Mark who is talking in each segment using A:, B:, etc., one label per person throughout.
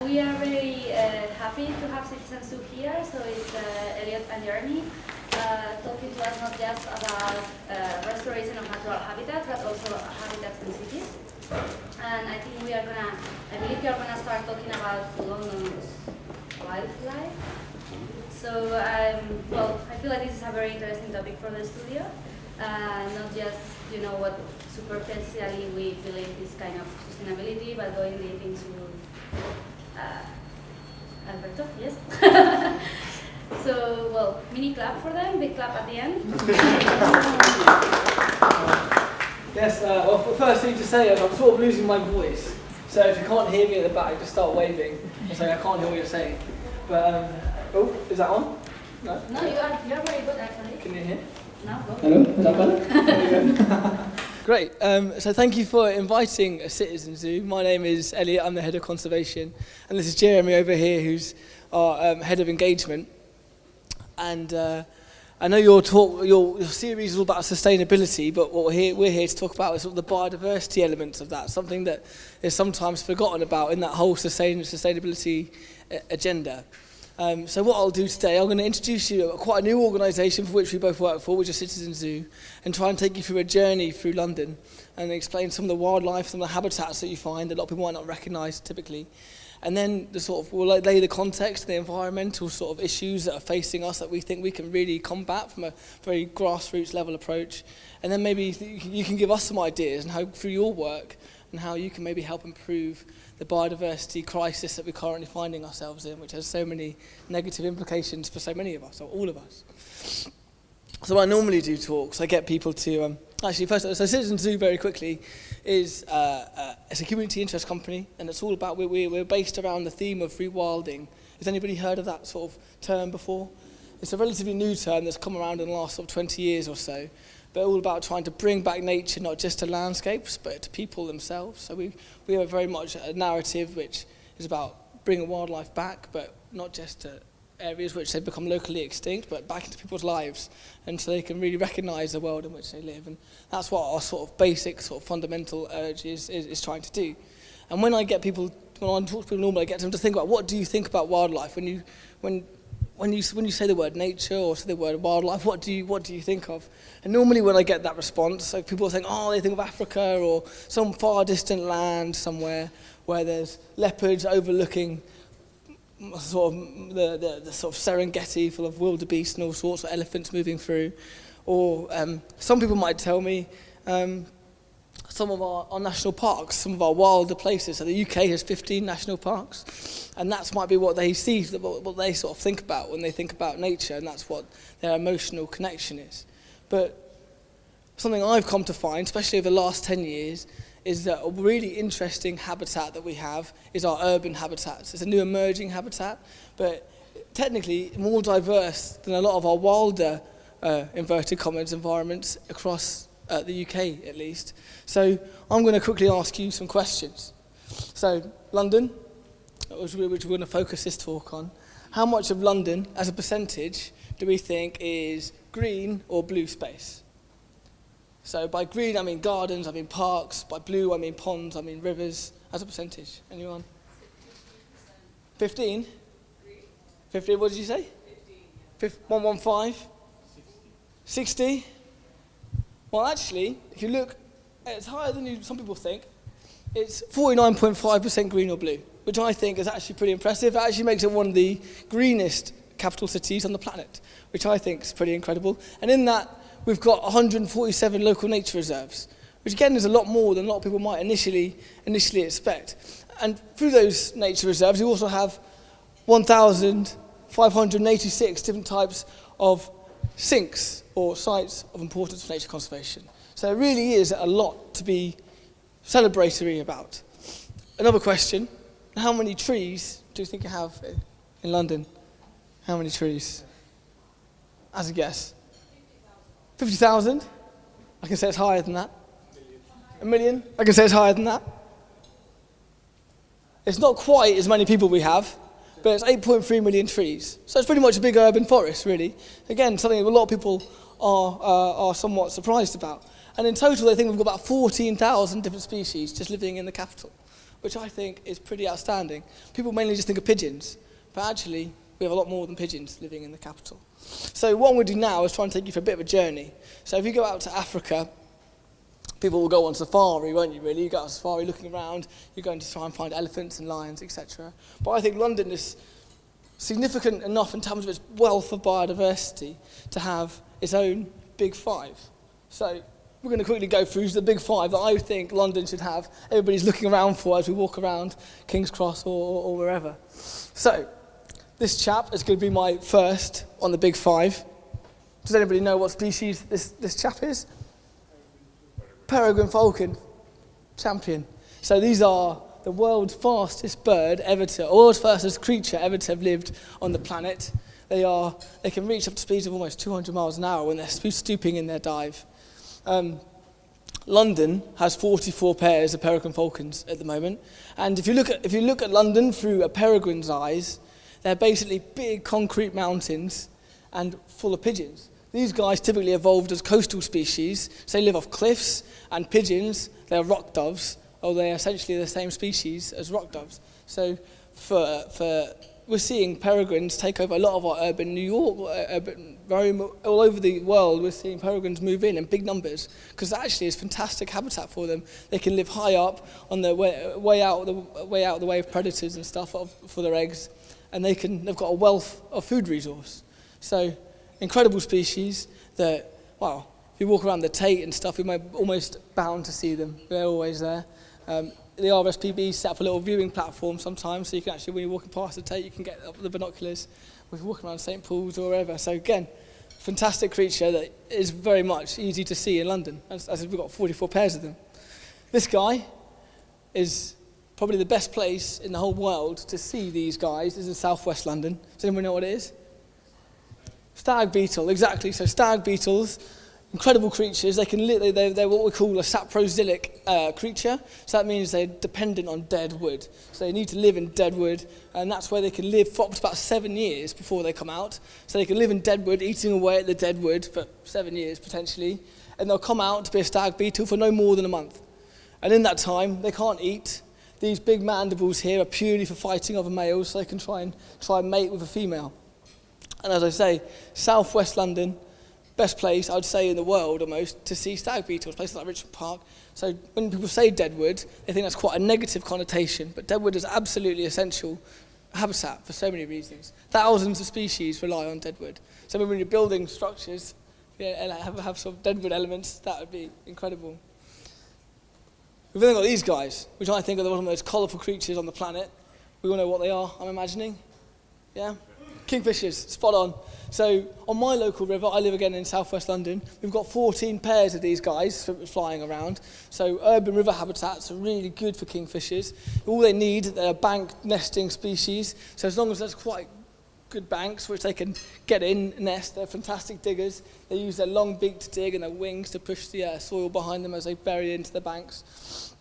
A: We are very happy to have citizens who here, so it's Elliot and Jeremy talking to us not just about restoration of natural habitats, but also habitats in cities. And I think I believe we are gonna start talking about London's wildlife. So, well, I feel like this is a very interesting topic for the studio. Not just, what superficially we believe is kind of sustainability, but going deep into Alberto, yes? So, well, mini clap for them, big clap at the end.
B: Yes, well, first thing to say is I'm sort of losing my voice. So if you can't hear me at the back, just start waving and say I can't hear what you're saying. But, is that on? No?
A: No, you're very good actually.
B: Can you hear?
A: No, go.
B: Hello, is that better? Great, so thank you for inviting a Citizen Zoo. My name is Elliot, I'm the Head of Conservation, and this is Jeremy over here, who's our Head of Engagement. And I know your series is all about sustainability, but what we're here to talk about is sort of the biodiversity elements of that, something that is sometimes forgotten about in that whole sustainability agenda. So what I'll do today, I'm going to introduce you to quite a new organisation for which we both work for, which is Citizen Zoo, and try and take you through a journey through London and explain some of the wildlife, some of the habitats that you find that a lot of people might not recognise typically. And then we'll lay the context, the environmental sort of issues that are facing us that we think we can really combat from a very grassroots level approach. And then maybe you can give us some ideas and how through your work and how you can maybe help improve the biodiversity crisis that we're currently finding ourselves in, which has so many negative implications for so many of us, or all of us. So when I normally do talks, I get people to, actually first, so Citizen Zoo very quickly is it's a community interest company, and it's all about, we're based around the theme of rewilding. Has anybody heard of that sort of term before? It's a relatively new term that's come around in the last sort of 20 years or so, but all about trying to bring back nature, not just to landscapes, but to people themselves. So we have very much a narrative which is about bringing wildlife back, but not just to areas which have become locally extinct, but back into people's lives, and so they can really recognise the world in which they live. And that's what our sort of basic, sort of fundamental urge is trying to do. And when I talk to people normally, I get them to think about, what do you think about wildlife? When you say the word nature or say the word wildlife, what do you think of? And normally when I get that response, so people think, they think of Africa or some far distant land somewhere where there's leopards overlooking sort of the sort of Serengeti full of wildebeest and all sorts of elephants moving through. Or some people might tell me some of our national parks, some of our wilder places. So the UK has 15 national parks, and that might be what they see, what they sort of think about when they think about nature, and that's what their emotional connection is. But something I've come to find, especially over the last 10 years, is that a really interesting habitat that we have is our urban habitats. It's a new emerging habitat, but technically more diverse than a lot of our wilder, inverted commas, environments across the UK at least. So I'm going to quickly ask you some questions. So London, which we're going to focus this talk on, how much of London as a percentage do we think is green or blue space? So by green I mean gardens, I mean parks, by blue I mean ponds, I mean rivers, as a percentage. Anyone? 15? 15, what did you say? 15. 115? 60? Well, actually, if you look, it's higher than some people think. It's 49.5% green or blue, which I think is actually pretty impressive. It actually makes it one of the greenest capital cities on the planet, which I think is pretty incredible. And in that, we've got 147 local nature reserves, which again is a lot more than a lot of people might initially expect. And through those nature reserves, you also have 1,586 different types of sinks or sites of importance for nature conservation. So it really is a lot to be celebratory about. Another question, how many trees do you think you have in London? How many trees? As a guess. 50,000? I can say it's higher than that. A million? I can say it's higher than that. It's not quite as many people we have, but it's 8.3 million trees. So it's pretty much a big urban forest, really. Again, something a lot of people are somewhat surprised about. And in total, I think we've got about 14,000 different species just living in the capital, which I think is pretty outstanding. People mainly just think of pigeons, but actually we have a lot more than pigeons living in the capital. So what I'm going to do now is try and take you for a bit of a journey. So if you go out to Africa, people will go on safari, won't you, really? You go on safari looking around, you're going to try and find elephants and lions, etc. But I think London is significant enough in terms of its wealth of biodiversity to have its own Big Five. So we're going to quickly go through the Big Five that I think London should have. Everybody's looking around for as we walk around King's Cross or wherever. So this chap is going to be my first on the Big Five. Does anybody know what species this chap is? Peregrine falcon, champion. So these are the world's fastest bird ever to, or world's fastest creature ever to have lived on the planet. They can reach up to speeds of almost 200 miles an hour when they're stooping in their dive. London has 44 pairs of peregrine falcons at the moment, and if you look at London through a peregrine's eyes, they're basically big concrete mountains and full of pigeons. These guys typically evolved as coastal species, so they live off cliffs, and pigeons, they're rock doves, or they're essentially the same species as rock doves. So we're seeing peregrines take over a lot of our urban New York, all over the world. We're seeing peregrines move in big numbers, because actually it's fantastic habitat for them. They can live high up on their way out the way of predators and stuff for their eggs, and they've got a wealth of food resource. So incredible species that, wow, if you walk around the Tate and stuff, you're almost bound to see them. They're always there. The RSPB set up a little viewing platform sometimes, so you can actually, when you're walking past the Tate, you can get up the binoculars. We're walking around St Paul's or wherever. So again, fantastic creature that is very much easy to see in London. As I said, we've got 44 pairs of them. This guy is probably the best place in the whole world to see these guys. This is in southwest London. Does anyone know what it is? Stag beetle, exactly. So stag beetles, incredible creatures. They're what we call a saproxylic creature. So that means they're dependent on dead wood. So they need to live in dead wood, and that's where they can live for up to about 7 years before they come out. So they can live in dead wood, eating away at the dead wood for 7 years potentially, and they'll come out to be a stag beetle for no more than a month. And in that time, they can't eat. These big mandibles here are purely for fighting other males, so they can try and mate with a female. And as I say, southwest London, best place, I would say, in the world almost, to see stag beetles, places like Richmond Park. So when people say deadwood, they think that's quite a negative connotation, but deadwood is absolutely essential habitat for so many reasons. Thousands of species rely on deadwood. So when you're building structures, and have some deadwood elements, that would be incredible. We've then got these guys, which I think are one of the most colourful creatures on the planet. We all know what they are, I'm imagining. Yeah? Kingfishers, spot on. So on my local river, I live again in southwest London, we've got 14 pairs of these guys flying around. So urban river habitats are really good for kingfishers. All they need, they're a bank nesting species. So as long as there's quite good banks which they can get in, nest, they're fantastic diggers. They use their long beak to dig and their wings to push the soil behind them as they bury into the banks.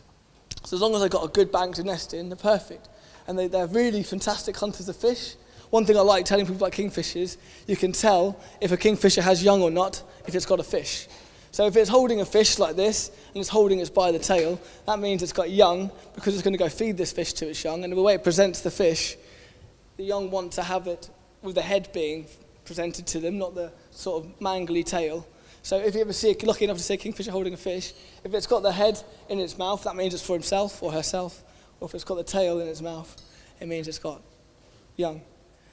B: So as long as they've got a good bank to nest in, they're perfect. And they're really fantastic hunters of fish. One thing I like telling people about kingfishers, you can tell if a kingfisher has young or not if it's got a fish. So if it's holding a fish like this, and it's holding it by the tail, that means it's got young, because it's going to go feed this fish to its young, and the way it presents the fish, the young want to have it with the head being presented to them, not the sort of mangly tail. So if you ever lucky enough to see a kingfisher holding a fish, if it's got the head in its mouth, that means it's for himself or herself, or if it's got the tail in its mouth, it means it's got young.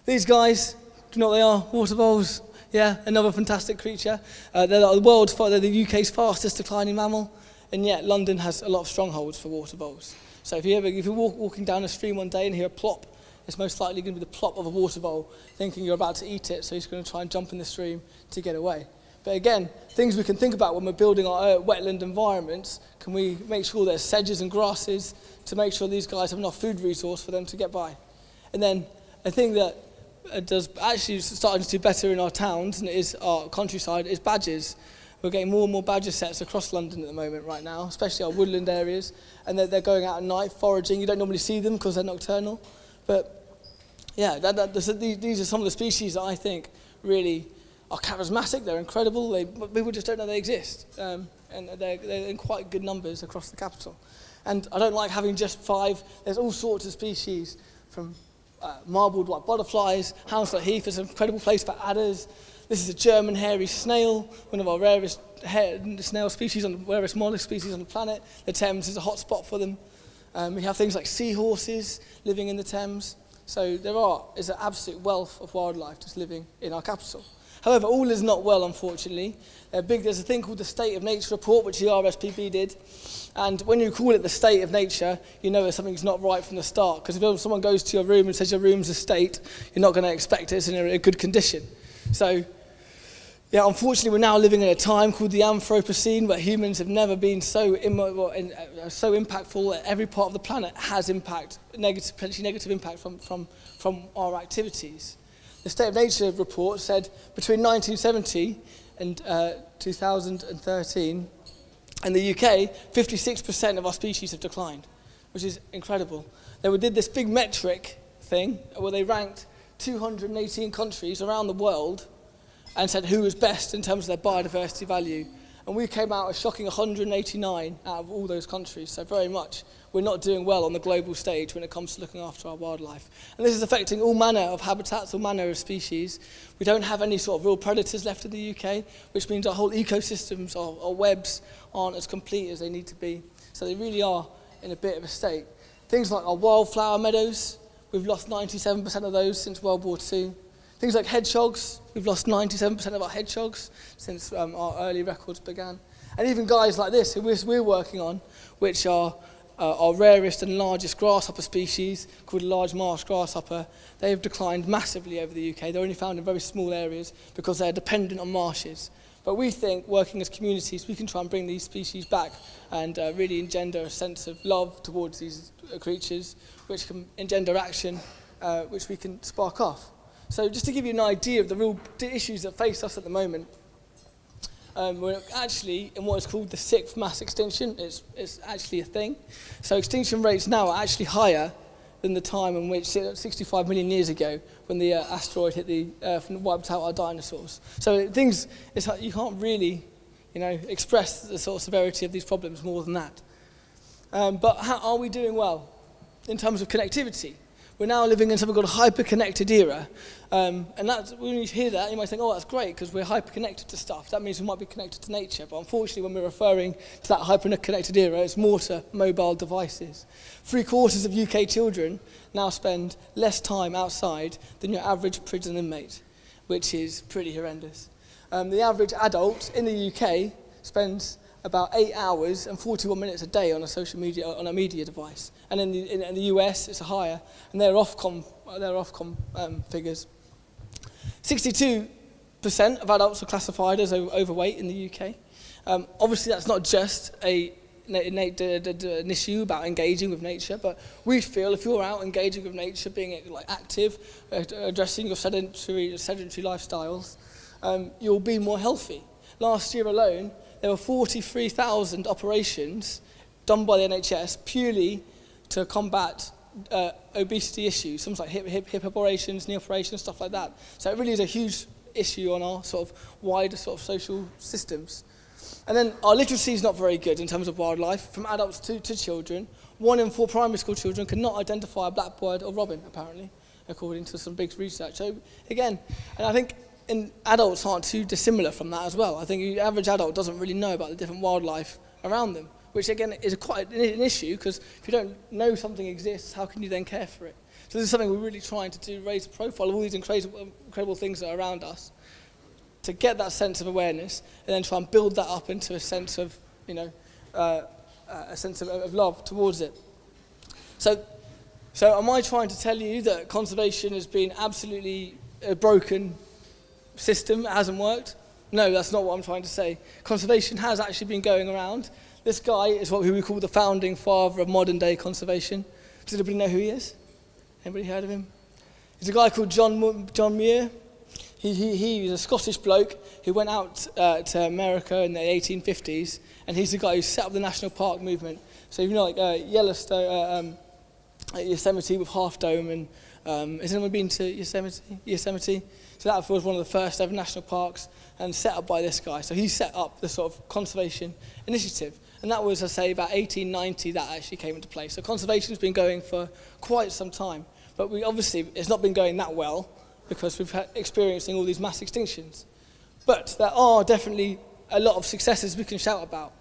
B: These guys, do you know what they are? Water voles. Yeah, another fantastic creature. They're the UK's fastest declining mammal, and yet London has a lot of strongholds for water voles. So if you're walking down a stream one day and hear a plop, it's most likely going to be the plop of a water vole, thinking you're about to eat it, so he's going to try and jump in the stream to get away. But again, things we can think about when we're building our wetland environments, can we make sure there's sedges and grasses to make sure these guys have enough food resource for them to get by? And then a thing that does actually starting to do better in our towns and it is our countryside is badgers. We're getting more and more badger sets across London at the moment right now, especially our woodland areas, and they're going out at night foraging. You don't normally see them because they're nocturnal, but yeah, these are some of the species that I think really are charismatic. They're incredible. People just don't know they exist, and they're in quite good numbers across the capital. And I don't like having just 5. There's all sorts of species, from marbled white butterflies, Hounslow Heath is an incredible place for adders. This is a German hairy snail, one of our rarest snail species, rarest mollusk species on the planet. The Thames is a hot spot for them. We have things like seahorses living in the Thames. So is an absolute wealth of wildlife just living in our capital. However, all is not well, unfortunately. There's a thing called the State of Nature Report, which the RSPB did. And when you call it the state of nature, you know that something's not right from the start. Because if someone goes to your room and says your room's a state, you're not going to expect it's in a good condition. So, yeah, unfortunately, we're now living in a time called the Anthropocene, where humans have never been so impactful that every part of the planet has potentially negative impact from our activities. The State of Nature report said between 1970 and 2013, in the UK, 56% of our species have declined, which is incredible. They did this big metric thing where they ranked 218 countries around the world and said who was best in terms of their biodiversity value. And we came out a shocking 189 out of all those countries, so very much we're not doing well on the global stage when it comes to looking after our wildlife. And this is affecting all manner of habitats, all manner of species. We don't have any sort of real predators left in the UK, which means our whole ecosystems, our webs, aren't as complete as they need to be. So they really are in a bit of a state. Things like our wildflower meadows, we've lost 97% of those since World War II. Things like hedgehogs, we've lost 97% of our hedgehogs since our early records began. And even guys like this, who we're working on, which are our rarest and largest grasshopper species, called large marsh grasshopper, they have declined massively over the UK. They're only found in very small areas because they're dependent on marshes. But we think, working as communities, we can try and bring these species back and really engender a sense of love towards these creatures, which can engender action, which we can spark off. So just to give you an idea of the real issues that face us at the moment, we're actually in what is called the 6th mass extinction. It's actually a thing. So extinction rates now are actually higher than the time in which, 65 million years ago, when the asteroid hit the Earth and wiped out our dinosaurs. So you can't really, express the sort of severity of these problems more than that. But how are we doing well in terms of connectivity? We're now living in something called a hyper-connected era. And when you hear that, you might think, oh, that's great, because we're hyper-connected to stuff. That means we might be connected to nature. But unfortunately, when we're referring to that hyper-connected era, it's more to mobile devices. 3/4 of UK children now spend less time outside than your average prison inmate, which is pretty horrendous. The average adult in the UK spends about 8 hours and 41 minutes a day on a media device. And in the US, it's higher, and they're Ofcom figures. 62% of adults are classified as overweight in the UK. Obviously, that's not just an issue about engaging with nature, but we feel if you're out engaging with nature, being active, addressing your sedentary lifestyles, you'll be more healthy. Last year alone, there were 43,000 operations done by the NHS purely to combat obesity issues, things like hip operations, knee operations, stuff like that. So it really is a huge issue on our sort of wider sort of social systems. And then our literacy is not very good in terms of wildlife, from adults to children. 1 in 4 primary school children cannot identify a blackbird or robin, apparently, according to some big research. So again, and I think adults aren't too dissimilar from that as well. I think the average adult doesn't really know about the different wildlife around them, which again is quite an issue, because if you don't know something exists, how can you then care for it? So this is something we're really trying to do, raise the profile of all these incredible things that are around us, to get that sense of awareness, and then try and build that up into a sense of, of love towards it. So am I trying to tell you that conservation has been absolutely a broken system, it hasn't worked? No, that's not what I'm trying to say. Conservation has actually been going around. This guy is who we call the founding father of modern day conservation. Does anybody know who he is? Anybody heard of him? He's a guy called John Muir. He was a Scottish bloke who went out to America in the 1850s, and he's the guy who set up the national park movement. So Yellowstone, Yosemite with Half Dome, and has anyone been to Yosemite? So that was one of the first ever national parks, and set up by this guy. So he set up the sort of conservation initiative. And that was, I say, about 1890 that actually came into place. So conservation's been going for quite some time. But it's not been going that well because we've had experiencing all these mass extinctions. But there are definitely a lot of successes we can shout about.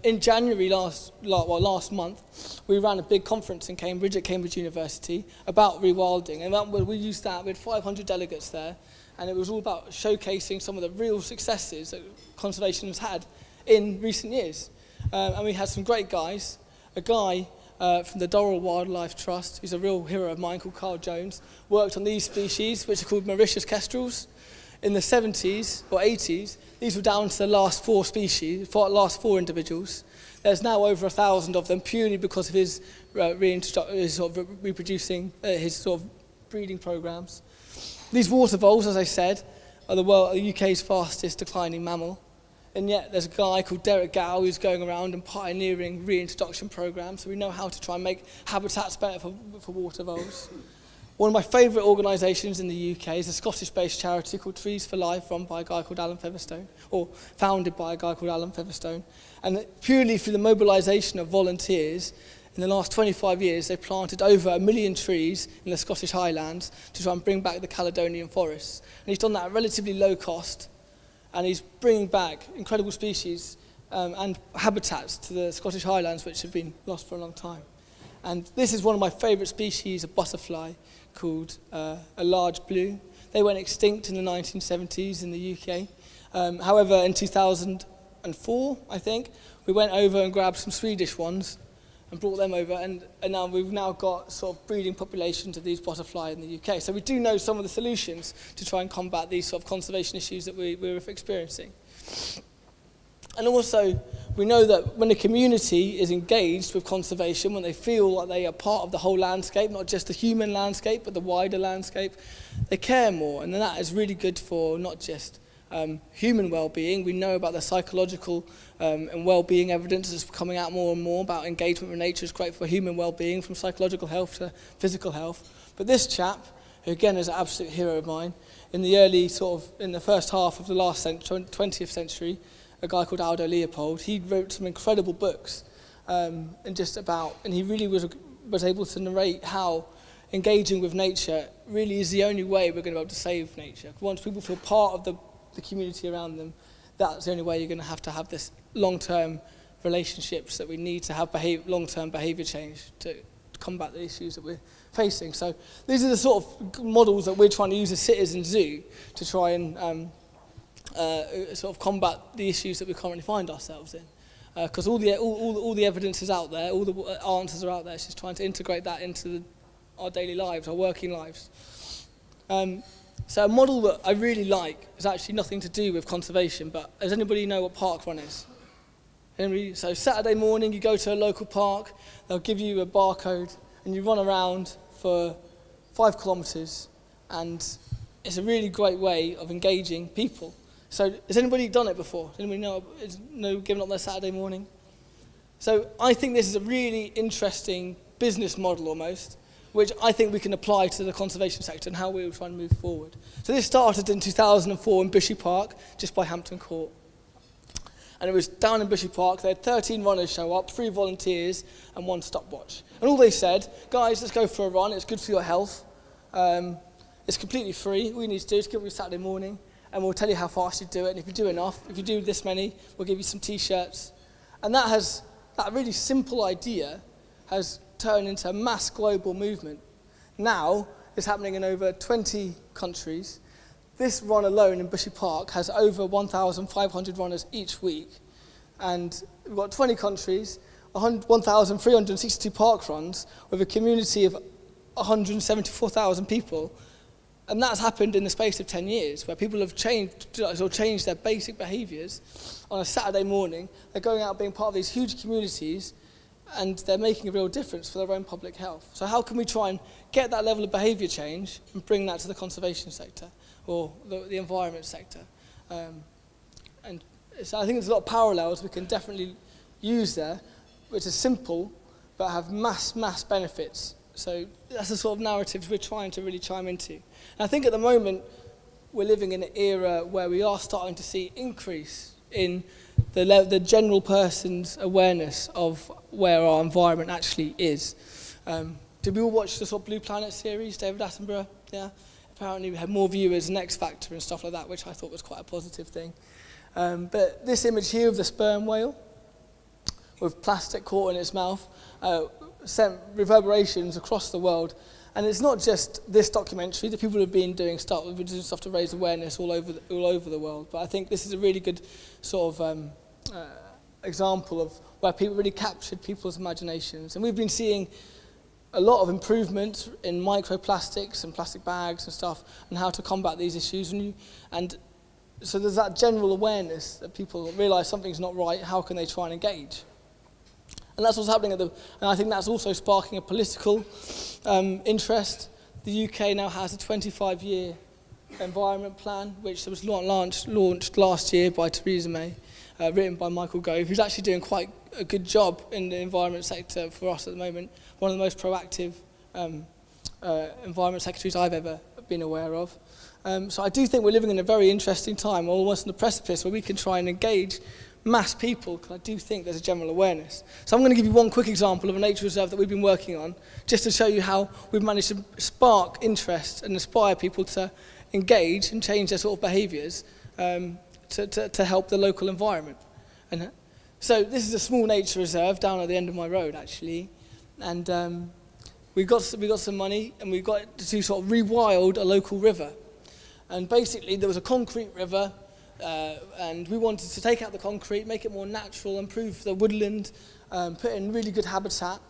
B: In January last month, we ran a big conference in Cambridge at Cambridge University about rewilding, and we used that with 500 delegates there, and it was all about showcasing some of the real successes that conservation has had in recent years. And we had some great guys. A guy from the Dorrell Wildlife Trust, who's a real hero of mine, called Carl Jones, worked on these species, which are called Mauritius kestrels. In the 70s or 80s, these were down to the last 4 species, last 4 individuals. There's now over 1,000 of them, purely because of his reproducing, his sort of breeding programs. These water voles, as I said, are the UK's fastest declining mammal. And yet there's a guy called Derek Gow who's going around and pioneering reintroduction programs, so we know how to try and make habitats better for water voles. One of my favourite organisations in the UK is a Scottish-based charity called Trees for Life, run by a guy called Alan Featherstone, or founded by a guy called Alan Featherstone. And purely through the mobilisation of volunteers, in the last 25 years, they've planted over 1 million trees in the Scottish Highlands to try and bring back the Caledonian forests. And he's done that at relatively low cost, and he's bringing back incredible species and habitats to the Scottish Highlands, which have been lost for a long time. And this is one of my favourite species of butterfly, called a large blue. They went extinct in the 1970s in the UK. However, in 2004, I think, we went over and grabbed some Swedish ones and brought them over, and now we've got sort of breeding populations of these butterfly in the UK. So we do know some of the solutions to try and combat these sort of conservation issues that we're experiencing. And also, we know that when a community is engaged with conservation, when they feel like they are part of the whole landscape, not just the human landscape, but the wider landscape, they care more. And that is really good for not just human well-being. We know about the psychological and well-being evidence that's coming out more and more about engagement with nature is great for human well-being, from psychological health to physical health. But this chap, who again is an absolute hero of mine, in the first half of the last 20th century, a guy called Aldo Leopold, he wrote some incredible books, and he really was able to narrate how engaging with nature really is the only way we're going to be able to save nature. Once people feel part of the community around them, that's the only way you're going to have this long-term relationships that we need to have long-term behaviour change to combat the issues that we're facing. So these are the sort of models that we're trying to use as Citizen Zoo to try and sort of combat the issues that we currently find ourselves in. Because all the evidence is out there, all the answers are out there. It's just trying to integrate that into our daily lives, our working lives. So a model that I really like is actually nothing to do with conservation, but does anybody know what parkrun is? So Saturday morning, you go to a local park, they'll give you a barcode, and you run around for 5 kilometres, and it's a really great way of engaging people. So has anybody done it before? Does anybody know giving up their Saturday morning? So I think this is a really interesting business model almost, which I think we can apply to the conservation sector and how we will try and move forward. So this started in 2004 in Bushy Park, just by Hampton Court. And it was down in Bushy Park. They had 13 runners show up, 3 volunteers and 1 stopwatch. And all they said, guys, let's go for a run. It's good for your health. It's completely free. All you need to do is give up your Saturday morning, and we'll tell you how fast you do it. And if you do enough, if you do this many, we'll give you some T-shirts. And that really simple idea has turned into a mass global movement. Now, it's happening in over 20 countries. This run alone in Bushy Park has over 1,500 runners each week. And we've got 20 countries, 1,362 park runs, with a community of 174,000 people. And that's happened in the space of 10 years, where people have changed their basic behaviours. On a Saturday morning, they're going out being part of these huge communities, and they're making a real difference for their own public health. So how can we try and get that level of behaviour change and bring that to the conservation sector or the environment sector? And so I think there's a lot of parallels we can definitely use there, which is simple but have mass benefits. So that's the sort of narratives we're trying to really chime into. And I think at the moment we're living in an era where we are starting to see increase in the general person's awareness of where our environment actually is. Did we all watch the sort of Blue Planet series, David Attenborough? Yeah. Apparently we had more viewers than X Factor and stuff like that, which I thought was quite a positive thing. But this image here of the sperm whale with plastic caught in its mouth sent reverberations across the world. And it's not just this documentary. The people have been doing stuff to raise awareness all over the world. But I think this is a really good sort of example of where people really captured people's imaginations. And we've been seeing a lot of improvements in microplastics and plastic bags and stuff, and how to combat these issues. And so there's that general awareness that people realise something's not right. How can they try and engage? And that's what's happening and I think that's also sparking a political interest. The UK now has a 25-year environment plan, which was launched last year by Theresa May, written by Michael Gove, who's actually doing quite a good job in the environment sector for us at the moment. One of the most proactive environment secretaries I've ever been aware of. So I do think we're living in a very interesting time, almost on the precipice, where we can try and engage mass people, because I do think there's a general awareness. So I'm going to give you one quick example of a nature reserve that we've been working on, just to show you how we've managed to spark interest and inspire people to engage and change their sort of behaviours to help the local environment. And so this is a small nature reserve down at the end of my road, actually, and we got some money, and we got to sort of rewild a local river. And basically there was a concrete river, and we wanted to take out the concrete, make it more natural, improve the woodland, put in really good habitat.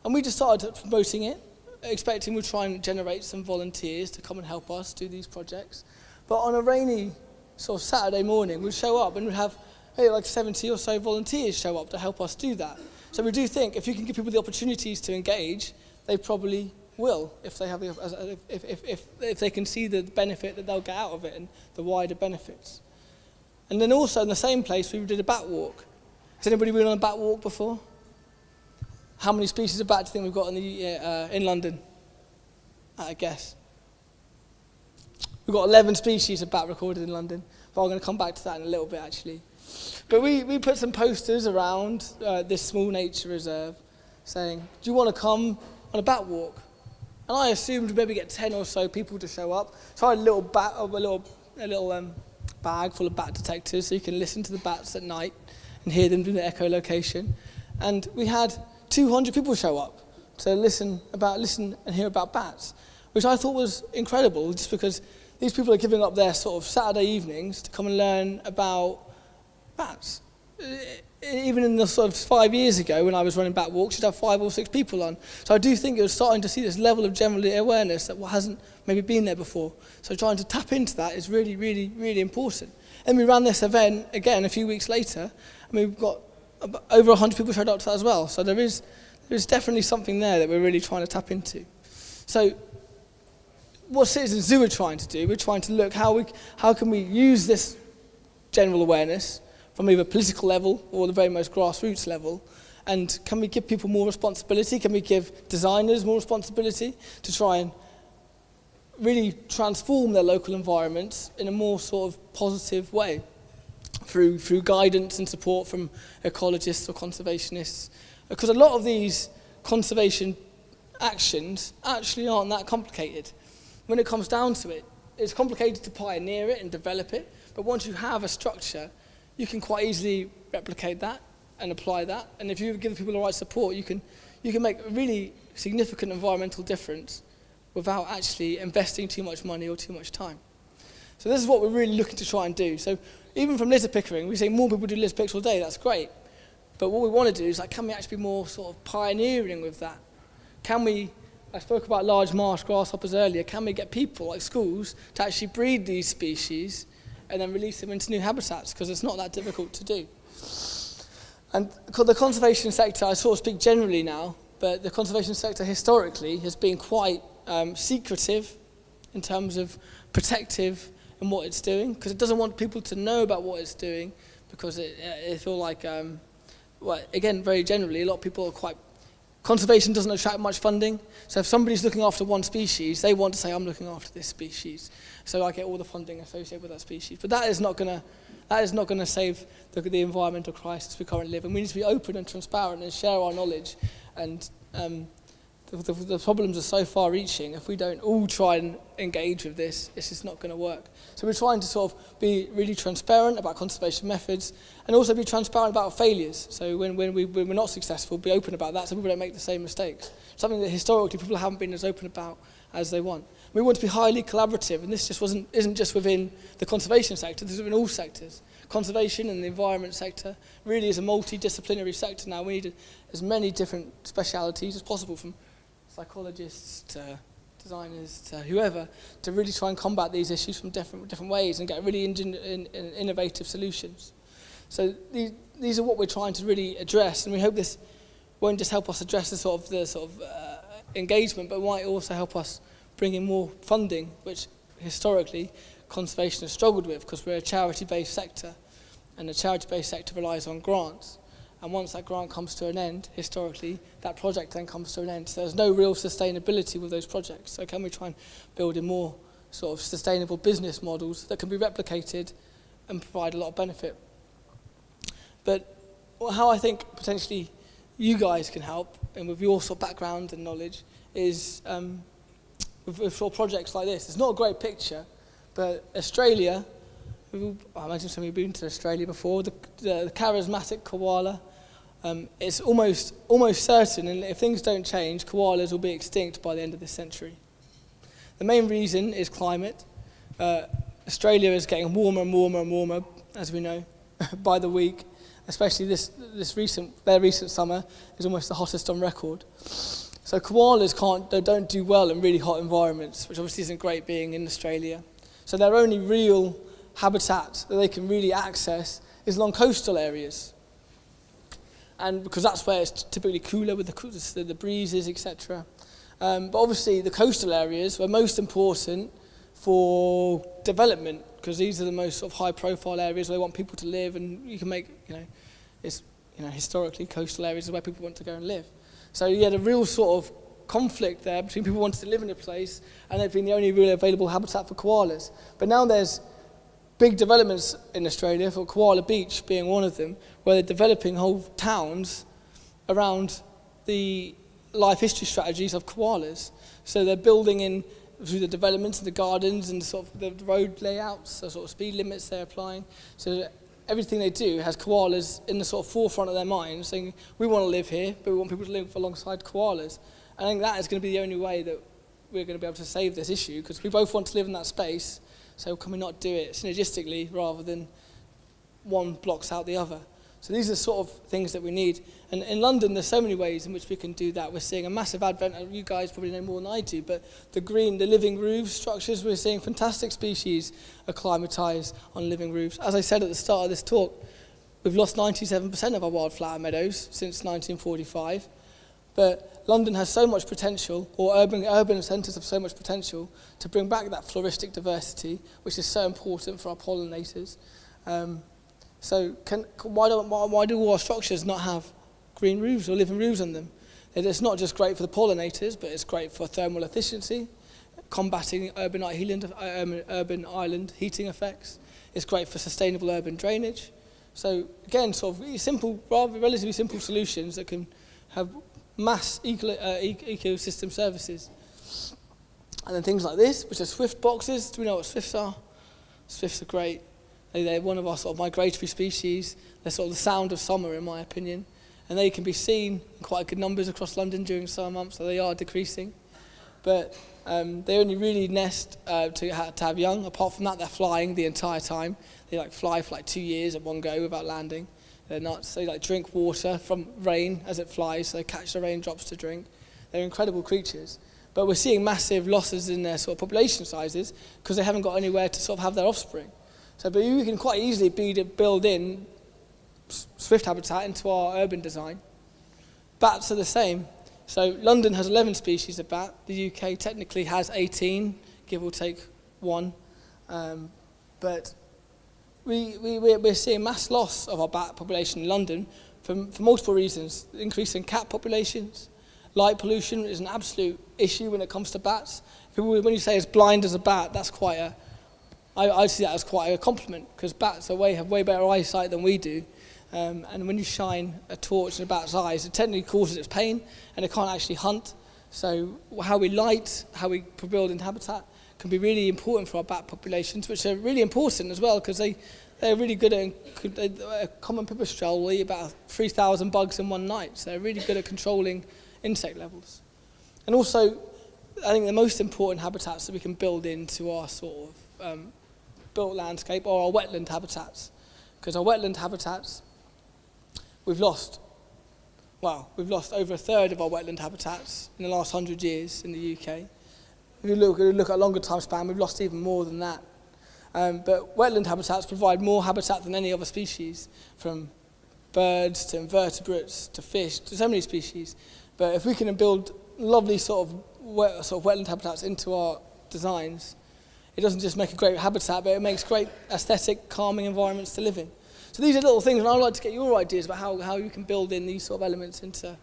B: And we just started promoting it, expecting we'd try and generate some volunteers to come and help us do these projects. But on a rainy sort of Saturday morning, we'd show up and we'd have like 70 or so volunteers show up to help us do that. So we do think if you can give people the opportunities to engage, they probably will, if they have if they can see the benefit that they'll get out of it and the wider benefits. And then also in the same place we did a bat walk. Has anybody been on a bat walk before? How many species of bat do you think we've got in London? I guess. We've got 11 species of bat recorded in London, but I'm going to come back to that in a little bit actually. But we put some posters around this small nature reserve saying, do you want to come on a bat walk? And I assumed we'd maybe get 10 or so people to show up. So I had a little bag full of bat detectors so you can listen to the bats at night and hear them do the echolocation. And we had 200 people show up to listen and hear about bats, which I thought was incredible, just because these people are giving up their sort of Saturday evenings to come and learn about bats. Even in the sort of 5 years ago when I was running bat walks, you'd have 5 or 6 people on. So I do think you're starting to see this level of general awareness that hasn't maybe been there before. So trying to tap into that is really, really, really important. And we ran this event again a few weeks later, and we've got over 100 people showed up to that as well. So there is definitely something there that we're really trying to tap into. So what Citizen Zoo are trying to do, we're trying to look how can we use this general awareness from either political level or the very most grassroots level, and can we give people more responsibility? Can we give designers more responsibility to try and really transform their local environments in a more sort of positive way through guidance and support from ecologists or conservationists? Because a lot of these conservation actions actually aren't that complicated. When it comes down to it, it's complicated to pioneer it and develop it, but once you have a structure, you can quite easily replicate that and apply that. And if you give people the right support, you can make a really significant environmental difference without actually investing too much money or too much time. So this is what we're really looking to try and do. So even from litter pickering, we say more people do litter picks all day, that's great. But what we want to do is, can we actually be more sort of pioneering with that? I spoke about large marsh grasshoppers earlier, can we get people, like schools, to actually breed these species and then release them into new habitats, because it's not that difficult to do. And the conservation sector, I sort of speak generally now, but the conservation sector historically has been quite secretive in terms of protective in what it's doing, because it doesn't want people to know about what it's doing, because it feel like, well, again, very generally, a lot of people are quite Conservation doesn't attract much funding, so if somebody's looking after one species, they want to say, I'm looking after this species, so I get all the funding associated with that species. But that is not going to save the environmental crisis we currently live in. We need to be open and transparent and share our knowledge. And the problems are so far-reaching. If we don't all try and engage with this, it's just not going to work. So we're trying to sort of be really transparent about conservation methods and also be transparent about failures. So when we're not successful, be open about that so people don't make the same mistakes. Something that historically people haven't been as open about as they want. We want to be highly collaborative, and this just isn't just within the conservation sector, this is within all sectors. Conservation and the environment sector really is a multidisciplinary sector now. We need as many different specialities as possible, from psychologists to designers to whoever, to really try and combat these issues from different ways and get really innovative solutions. So these are what we're trying to really address, and we hope this won't just help us address the engagement, but might also help us bring in more funding, which historically conservation has struggled with because we're a charity-based sector, and a charity-based sector relies on grants. And once that grant comes to an end, historically, that project then comes to an end. So there's no real sustainability with those projects. So can we try and build in more sort of sustainable business models that can be replicated and provide a lot of benefit? But how I think potentially you guys can help, and with your sort of background and knowledge, is with sort of projects like this. It's not a great picture, but Australia, I imagine some of you have been to Australia before, the charismatic koala, it's almost certain, and if things don't change, koalas will be extinct by the end of this century. The main reason is climate. Australia is getting warmer and warmer and warmer, as we know, by the week. Especially their recent summer is almost the hottest on record. So koalas don't do well in really hot environments, which obviously isn't great being in Australia. So their only real habitat that they can really access is along coastal areas. And because that's where it's typically cooler with the breezes, etc. But obviously the coastal areas were most important for development, because these are the most sort of high-profile areas where they want people to live, and you can make, historically coastal areas are where people want to go and live. So you had a real sort of conflict there between people wanting to live in a place and it being the only really available habitat for koalas. But now there's big developments in Australia, for Koala Beach being one of them, where they're developing whole towns around the life history strategies of koalas. So they're building in through the developments and the gardens and sort of the road layouts, the sort of speed limits they're applying. So everything they do has koalas in the sort of forefront of their minds, saying, we want to live here, but we want people to live alongside koalas. And I think that is going to be the only way that we're going to be able to save this issue, because we both want to live in that space, so can we not do it synergistically rather than one blocks out the other? So these are sort of things that we need. And in London, there's so many ways in which we can do that. We're seeing a massive advent, and you guys probably know more than I do, but the living roof structures, we're seeing fantastic species acclimatise on living roofs. As I said at the start of this talk, we've lost 97% of our wildflower meadows since 1945. But London has so much potential, or urban centres have so much potential to bring back that floristic diversity, which is so important for our pollinators. So why do all our structures not have green roofs or living roofs on them? It's not just great for the pollinators, but it's great for thermal efficiency, combating urban island heating effects. It's great for sustainable urban drainage. So again, sort of simple, rather relatively simple solutions that can have mass ecosystem services. And then things like this, which are swift boxes. Do we know what swifts are? Swifts are great. They're one of our sort of migratory species. They're sort of the sound of summer, in my opinion. And they can be seen in quite good numbers across London during summer months, so they are decreasing. But they only really nest to have young. Apart from that, they're flying the entire time. They fly for 2 years at one go without landing. They're nuts. They drink water from rain as it flies, so they catch the raindrops to drink. They're incredible creatures. But we're seeing massive losses in their sort of population sizes because they haven't got anywhere to sort of have their offspring. So, but you can quite easily build in swift habitat into our urban design. Bats are the same. So London has 11 species of bat. The UK technically has 18, give or take one. But we're seeing mass loss of our bat population in London for multiple reasons. Increase in cat populations, light pollution is an absolute issue when it comes to bats. People, when you say as blind as a bat, that's quite I see that as quite a compliment, because bats have way better eyesight than we do. And when you shine a torch in a bat's eyes, it technically causes its pain, and it can't actually hunt. So how we light, how we build in habitat can be really important for our bat populations, which are really important as well, because they're really good at, a common pipistrelle will eat about 3,000 bugs in one night, so they're really good at controlling insect levels. And also, I think the most important habitats that we can build into our sort of built landscape are our wetland habitats, because our wetland habitats, we've lost over a third of our wetland habitats in the last 100 years in the UK. If you look at a longer time span, we've lost even more than that. But wetland habitats provide more habitat than any other species, from birds to invertebrates to fish to so many species. But if we can build lovely sort of wetland habitats into our designs, it doesn't just make a great habitat, but it makes great aesthetic, calming environments to live in. So these are little things, and I'd like to get your ideas about how you can build in these sort of elements into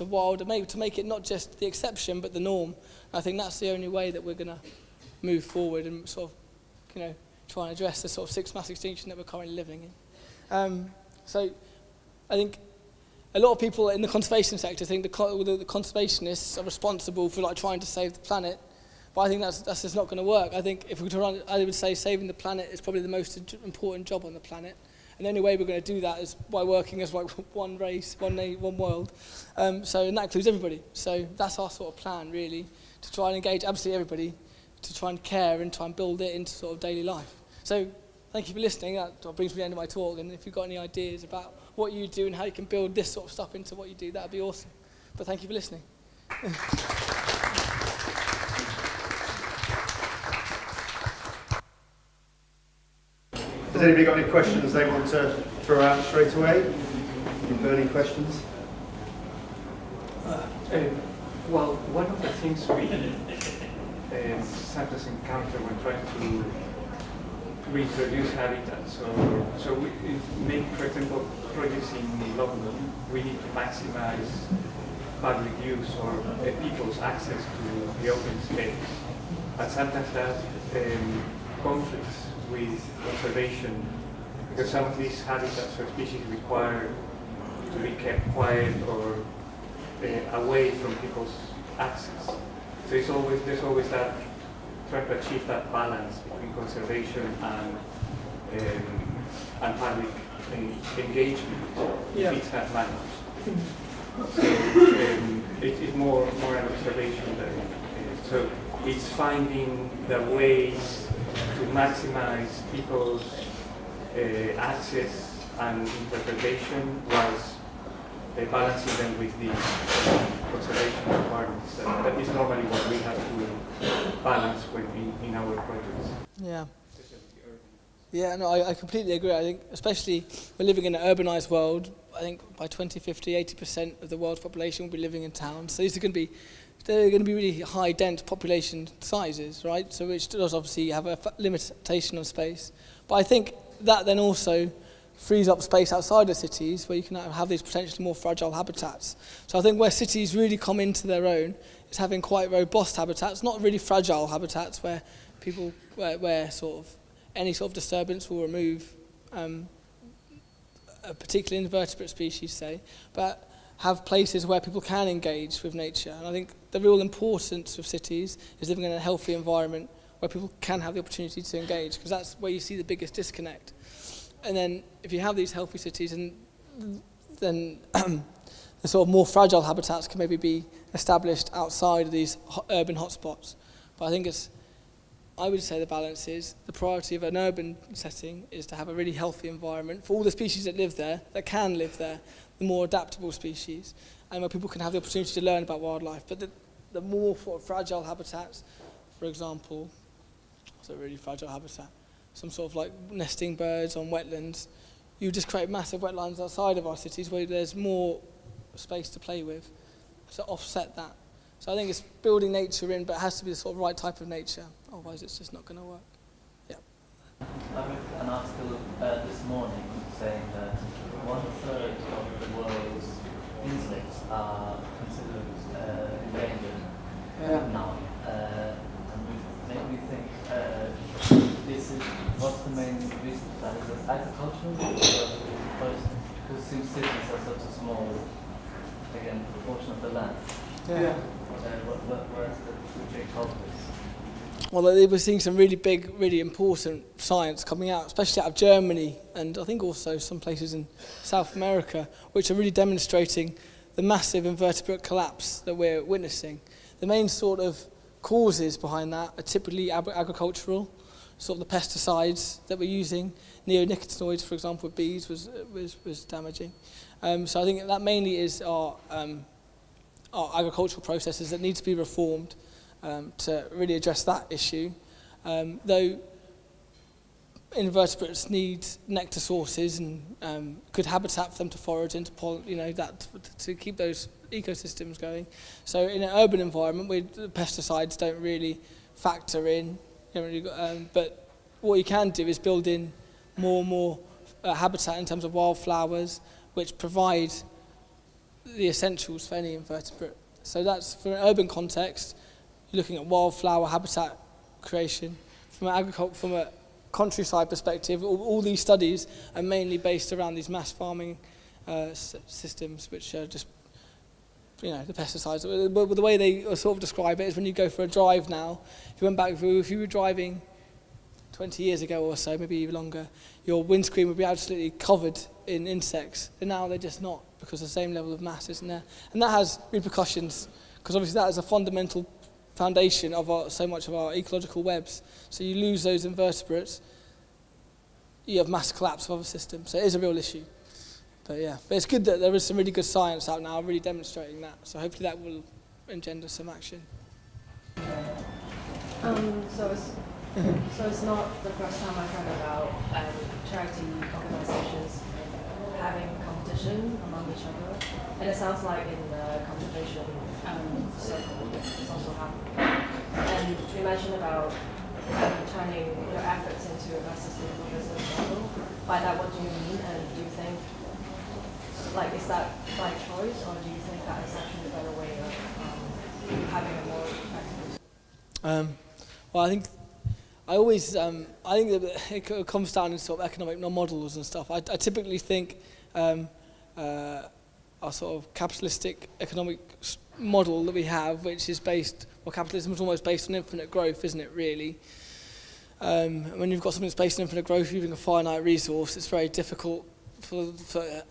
B: wild, and maybe to make it not just the exception but the norm. And I think that's the only way that we're going to move forward and sort of, try and address the sort of 6 mass extinction that we're currently living in. So I think a lot of people in the conservation sector think the conservationists are responsible for trying to save the planet, but I think that's just not going to work. I think if we try, I would say saving the planet is probably the most important job on the planet. And the only way we're going to do that is by working as one race, one world. And that includes everybody. So that's our sort of plan, really, to try and engage absolutely everybody, to try and care and try and build it into sort of daily life. So thank you for listening. That brings me to the end of my talk. And if you've got any ideas about what you do and how you can build this sort of stuff into what you do, that would be awesome. But thank you for listening.
C: Has anybody got any questions they want to throw out straight away? Any burning questions?
D: Well, one of the things we sometimes encounter when trying to reintroduce habitats, so we make, for example, projects in London, we need to maximize public use or people's access to the open space. And sometimes that conflicts with conservation, because some of these habitats or species require to be kept quiet or away from people's access. So there's always that trying to achieve that balance between conservation and public engagement if it's not managed. So it's more an observation than so it's finding the ways to maximize people's access and interpretation whilst balancing them with the conservation requirements. That is normally what we have to balance when in our projects.
B: Yeah. Yeah, no, I completely agree. I think, especially we're living in an urbanized world. I think by 2050, 80% of the world's population will be living in towns. So these are going to be really high, dense population sizes, right? So which does obviously have a limitation on space. But I think that then also frees up space outside of cities where you can have these potentially more fragile habitats. So I think where cities really come into their own is having quite robust habitats, not really fragile habitats where people, where sort of any sort of disturbance will remove a particular invertebrate species, say, but have places where people can engage with nature. And I think the real importance of cities is living in a healthy environment where people can have the opportunity to engage, because that's where you see the biggest disconnect. And then if you have these healthy cities, then the sort of more fragile habitats can maybe be established outside of these urban hotspots. But I would say the balance is, the priority of an urban setting is to have a really healthy environment for all the species that live there, that can live there, the more adaptable species, and where people can have the opportunity to learn about wildlife. But the more sort of fragile habitats, for example, what's a really fragile habitat? Some sort of like nesting birds on wetlands. You just create massive wetlands outside of our cities where there's more space to play with, to offset that. So I think it's building nature in, but it has to be the sort of right type of nature. Otherwise, it's just not going to work. Yeah.
E: I read an article this morning saying that 1/3 of the world's insects are considered endangered now. And we maybe think this is what's the main reason for that? Is it agricultural? Because since cities are such a small, again, proportion of the land. Where's the big culprits?
B: Well, they were seeing some really big, really important science coming out, especially out of Germany and I think also some places in South America, which are really demonstrating the massive invertebrate collapse that we're witnessing. The main sort of causes behind that are typically agricultural, sort of the pesticides that we're using. Neonicotinoids, for example, with bees was damaging. So I think that mainly is our agricultural processes that need to be reformed to really address that issue. Though invertebrates need nectar sources and good habitat for them to forage and to keep those ecosystems going. So in an urban environment where the pesticides don't really factor in, but what you can do is build in more and more habitat in terms of wildflowers, which provide the essentials for any invertebrate. So that's, for an urban context, you're looking at wildflower habitat creation. From a countryside perspective, all these studies are mainly based around these mass farming systems, which are just, the pesticides. But the way they sort of describe it is when you go for a drive now, if you were driving 20 years ago or so, maybe even longer, your windscreen would be absolutely covered in insects. And now they're just not, because the same level of mass isn't there. And that has repercussions, because obviously that is a fundamental foundation of so much of our ecological webs. So you lose those invertebrates, you have mass collapse of other systems. So it is a real issue. But it's good that there is some really good science out now really demonstrating that. So hopefully that will engender some action.
F: So it's not the first time I've heard about charity organisations having competition among each other, and it sounds like in the conservation circle it's also happening. And you mentioned about turning your efforts into a sustainable business model. By that, what do you mean? And do you think, is that by choice, or do you think that is actually a better way of having a more effective?
B: Well, I think that it comes down to sort of economic models and stuff. I typically think our sort of capitalistic economic model that we have, which is capitalism is almost based on infinite growth, isn't it, really? When you've got something that's based on infinite growth using a finite resource, it's very difficult for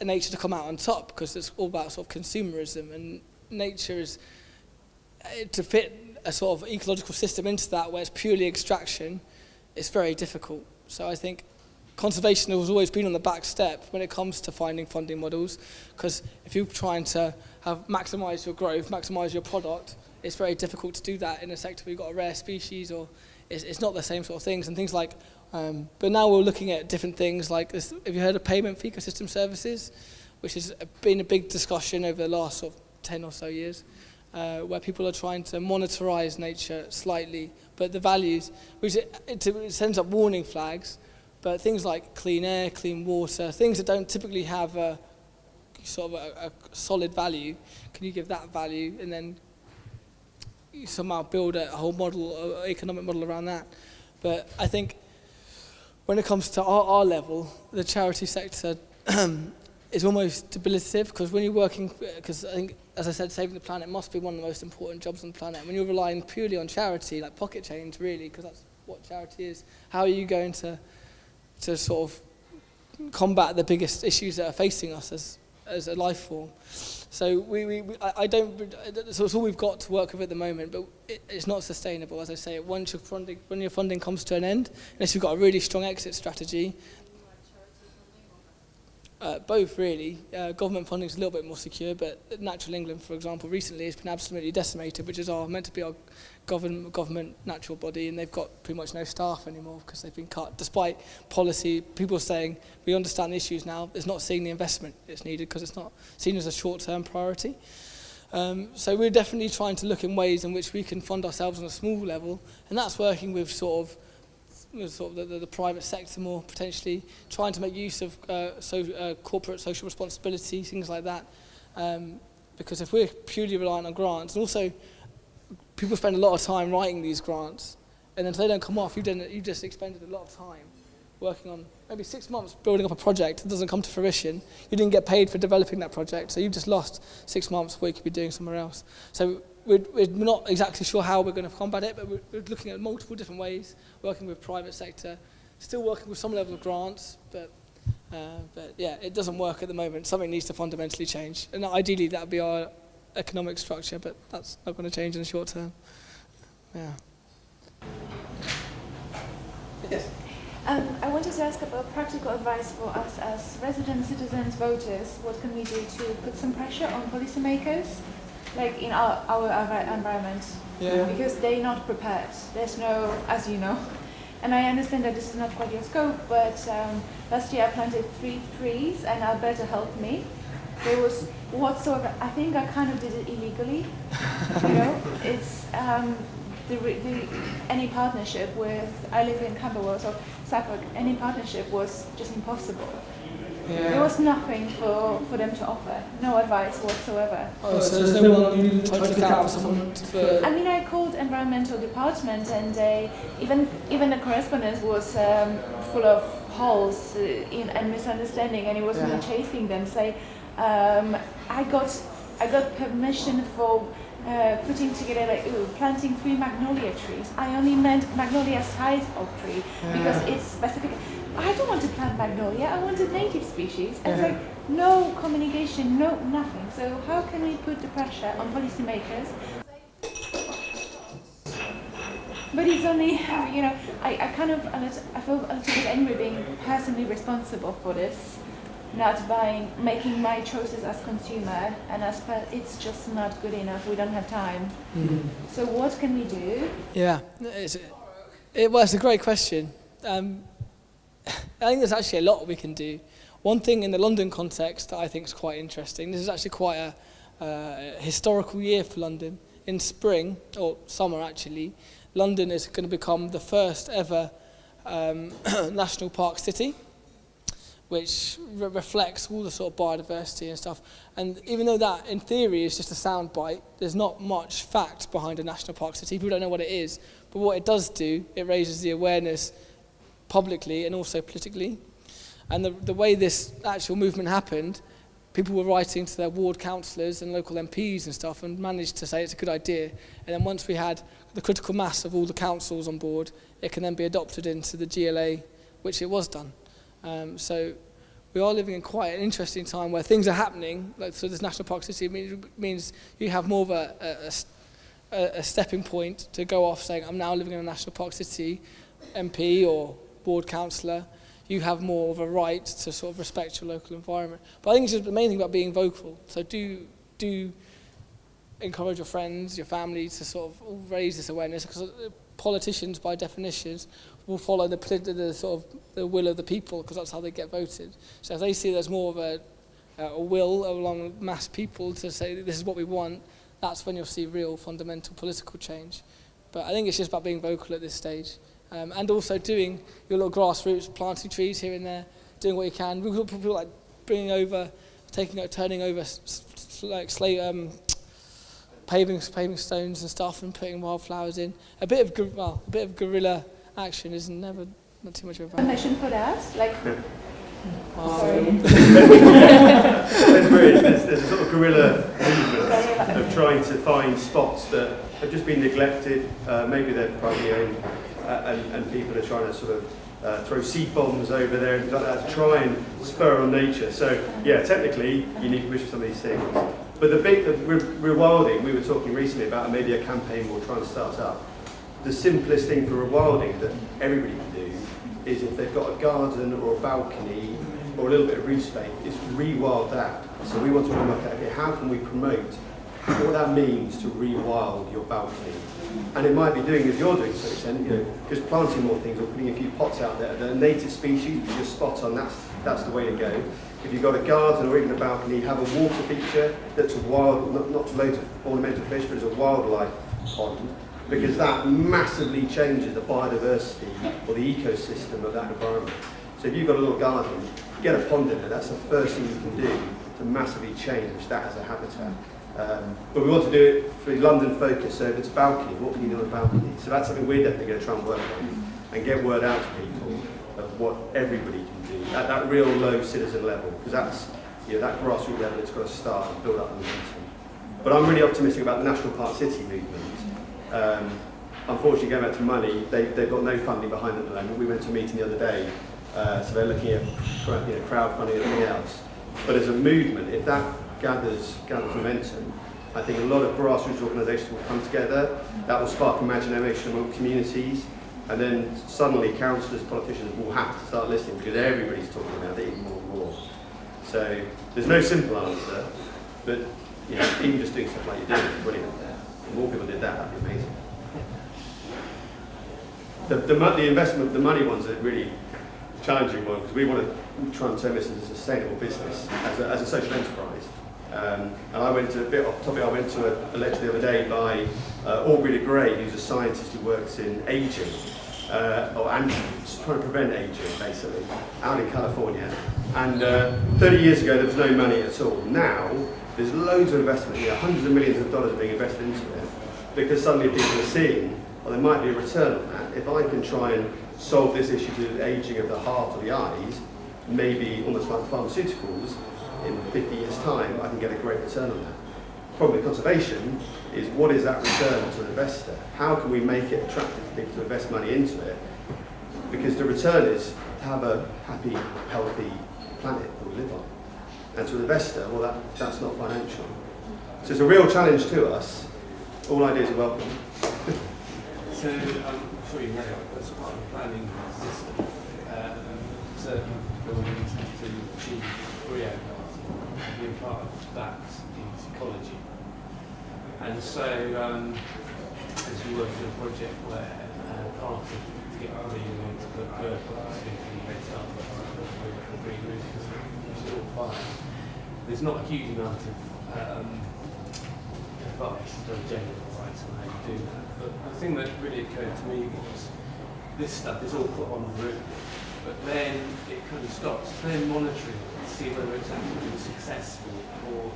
B: nature to come out on top, because it's all about sort of consumerism, and nature is, to fit a sort of ecological system into that where it's purely extraction, it's very difficult. So I think conservation has always been on the back step when it comes to finding funding models, because if you're trying to maximise your growth, maximise your product, it's very difficult to do that in a sector where you've got a rare species, or it's not the same sort of things. And things like, but now we're looking at different things like this. Have you heard of payment for ecosystem services, which has been a big discussion over the last sort of 10 or so years? Where people are trying to monetize nature slightly, but the values, which it sends up warning flags, but things like clean air, clean water, things that don't typically have a sort of a solid value, can you give that value, and then you somehow build a whole model, economic model around that. But I think when it comes to our level, the charity sector is almost debilitative, because when you're working, because I think, as I said, saving the planet must be one of the most important jobs on the planet. When you're relying purely on charity, like pocket change really, because that's what charity is, how are you going to sort of combat the biggest issues that are facing us as a life form? So so it's all we've got to work with at the moment, but it's not sustainable, as I say. When your funding comes to an end, unless you've got a really strong exit strategy. Both really. Government funding is a little bit more secure, but Natural England, for example, recently has been absolutely decimated, which is meant to be our government natural body, and they've got pretty much no staff anymore because they've been cut. Despite policy, people saying we understand the issues now, it's not seeing the investment it's needed because it's not seen as a short-term priority. So we're definitely trying to look in ways in which we can fund ourselves on a small level, and that's working with sort of the private sector more, potentially trying to make use of corporate social responsibility, things like that. Because if we're purely reliant on grants, and also people spend a lot of time writing these grants, and then if they don't come off, you've just expended a lot of time working on maybe 6 months building up a project that doesn't come to fruition. You didn't get paid for developing that project, so you've just lost 6 months where you could be doing somewhere else. So we're not exactly sure how we're going to combat it, but we're looking at multiple different ways, working with private sector, still working with some level of grants, but yeah, it doesn't work at the moment. Something needs to fundamentally change, and ideally that would be our economic structure, but that's not going to change in the short term. Yeah.
C: Yes.
G: I wanted to ask about practical advice for us as resident citizens, voters. What can we do to put some pressure on policymakers, like in our environment?
B: Yeah.
G: Because they're not prepared. There's no, as you know, and I understand that this is not quite your scope, but last year I planted 3 trees and Alberta helped me. There was whatsoever, I think I kind of did it illegally, you know, it's any partnership with, I live in Camberwell, so Suffolk, any partnership was just impossible.
B: Yeah.
G: There was nothing for them to offer, no advice whatsoever.
B: Oh, so there's no one you tried to look out for someone for...
G: I mean, I called environmental department and even the correspondence was full of holes and misunderstanding, and it was me chasing them, say, I got permission for putting together, like, planting 3 magnolia trees. I only meant magnolia size of tree because it's specific. I don't want to plant magnolia, I want a native species. And it's like, no communication, no nothing. So how can we put the pressure on policymakers? But it's only, you know, I feel a little bit angry being personally responsible for this. Not making my choices as consumer, and it's just not good enough. We don't have time. Mm-hmm. So what can we do?
B: Yeah, it's a great question. I think there's actually a lot we can do. One thing in the London context that I think is quite interesting, this is actually quite a historical year for London. In spring, or summer actually, London is going to become the first ever national park city, which reflects all the sort of biodiversity and stuff. And even though that, in theory, is just a sound bite, there's not much fact behind a national park city. People don't know what it is. But what it does do, it raises the awareness publicly and also politically. And the way this actual movement happened, people were writing to their ward councillors and local MPs and stuff and managed to say it's a good idea. And then once we had the critical mass of all the councils on board, it can then be adopted into the GLA, which it was done. So we are living in quite an interesting time where things are happening. Like, so this national park city means you have more of a stepping point to go off saying, I'm now living in a national park city, MP or ward councillor. You have more of a right to sort of respect your local environment. But I think it's just the main thing about being vocal. So do encourage your friends, your family to sort of raise this awareness, because politicians, by definitions, will follow the sort of the will of the people, because that's how they get voted. So if they see there's more of a will along mass people to say this is what we want, that's when you'll see real fundamental political change. But I think it's just about being vocal at this stage, and also doing your little grassroots, planting trees here and there, doing what you can. We've got people like turning over paving stones and stuff and putting wildflowers in. A bit of guerrilla action is not too much of a
G: Permission for that, like. Sorry.
C: There's a sort of guerrilla movement of trying to find spots that have just been neglected. Maybe they're privately owned, and people are trying to sort of throw seed bombs over there and things like that to try and spur on nature. So yeah, technically you need permission for some of these things. But the big rewilding, we were talking recently about maybe a campaign we'll try and start up. The simplest thing for rewilding that everybody can do is if they've got a garden or a balcony or a little bit of roof space, is rewild that. So we want to look at, okay, how can we promote what that means to rewild your balcony? And it might be doing as you're doing to some extent, you know, just planting more things or putting a few pots out there. The native species, just spot on, that's the way to go. If you've got a garden or even a balcony, have a water feature that's a wild, not loads of ornamental fish, but it's a wildlife pond, because that massively changes the biodiversity or the ecosystem of that environment. So if you've got a little garden, get a pond in there, that's the first thing you can do to massively change that as a habitat. But we want to do it for London focus, so if it's balcony, what can you do on a balcony? So that's something we're definitely going to try and work on and get word out to people of what everybody can do at that real low citizen level, because that's, that grassroots level, it's got to start and build up momentum. But I'm really optimistic about the National Park City movement. Unfortunately, going back to money, they've got no funding behind them at the moment. We went to a meeting the other day, so they're looking at crowdfunding and everything else. But as a movement, if that gathers momentum, I think a lot of grassroots organisations will come together. That will spark imagination among communities, and then suddenly councillors, politicians will have to start listening because everybody's talking about it even more and more. So there's no simple answer, but even just doing stuff like you're doing is brilliant. If more people did that, that'd be amazing. The investment, the money ones are really challenging one because we want to try and turn this into a sustainable business as a social enterprise. And I went to, a bit off topic, I went to a lecture the other day by Aubrey de Grey, who's a scientist who works in ageing, and trying to prevent ageing, basically, out in California. And 30 years ago, there was no money at all. Now, there's loads of investment, hundreds of millions of dollars are being invested into it, because suddenly people are seeing, well, there might be a return on that. If I can try and solve this issue to the aging of the heart or the eyes, maybe almost like pharmaceuticals, in 50 years' time, I can get a great return on that. The problem with conservation is, what is that return to an investor? How can we make it attractive for people to invest money into it? Because the return is to have a happy, healthy planet that we live on. And to an investor, well, that's not financial. So it's a real challenge to us. All ideas are welcome.
H: So I'm sure you know, as part of the planning system, certain buildings have to achieve BREEAM. Being part of that is ecology. And so, as you work in a project where part of to get green, you want to put bird boxes in heads up for green roofs, which is all fine. There's not a huge amount of advice or general advice on how you do that. But the thing that really occurred to me was this stuff is all put on the roof, but then it kind of stops. So then monitoring it to see whether it's actually been successful or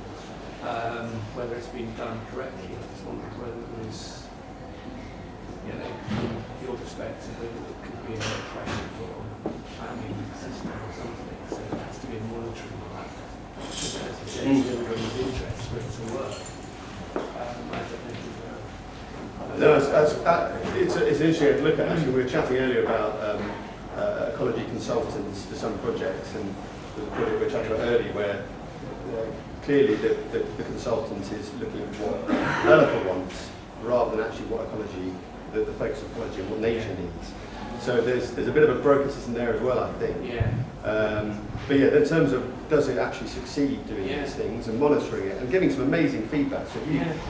H: whether it's been done correctly. I just wondered whether it was, from your perspective, whether it could be a pressure put on the planning system or something. So there has to be a monitoring of that. As you say, it's everybody's interest for it to work. I don't know if
C: No, it's interesting to look at. Actually, we were chatting earlier about ecology consultants for some projects, and there was a project we were chatting about earlier where clearly the consultant is looking at what the developer wants rather than actually what ecology, the focus of ecology and what nature needs. So there's a bit of a broken system there as well, I think.
H: Yeah.
C: But yeah, in terms of does it actually succeed doing these things and monitoring it and giving some amazing feedback. So